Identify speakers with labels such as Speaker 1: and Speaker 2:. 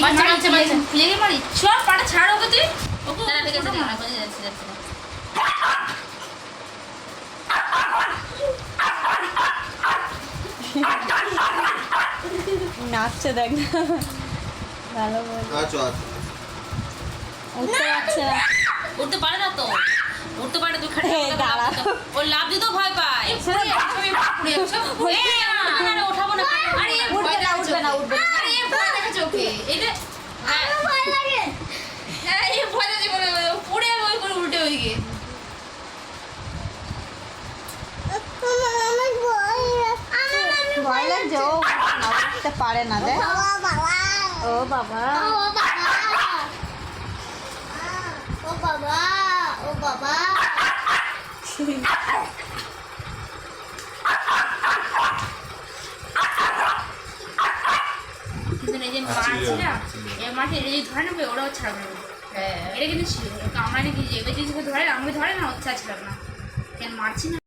Speaker 1: বাচ্চা লেগে মারি সব পাটা ছাড় ওকে তুই ওকে দাঁড়া থেকে না করে যাচ্ছে
Speaker 2: নাচছে দেখ ভালো
Speaker 3: আচ্ছা
Speaker 2: উঠতে পারছে না
Speaker 1: উঠতে পারে না তো উঠতে পারে তুই খাটে
Speaker 2: দাঁড়া
Speaker 1: ও লাভ দিতেও ভয় পায় ওঠাবো না আরে
Speaker 2: উঠবে না উঠবে না উঠবে না
Speaker 1: আরে ভয় দেখা চোখে এটা ভয় লাগে হ্যাঁ এই ভয় লাগে পড়ে ওই করে উল্টে ওইদিকে
Speaker 2: ভয় লাগছে ও উঠতে পারে না দেখ ও বাবা
Speaker 1: কিন্তু এই যে মারছি না এই মাঠে এই যে ধরে নেবে ওরাও ছাড়বে না এটা কিন্তু ছিল কামড়ানি কি যে এবার যদি ধরে আমাকে ধরে না ওর ছাড়ছিলাম না কেন মারছি না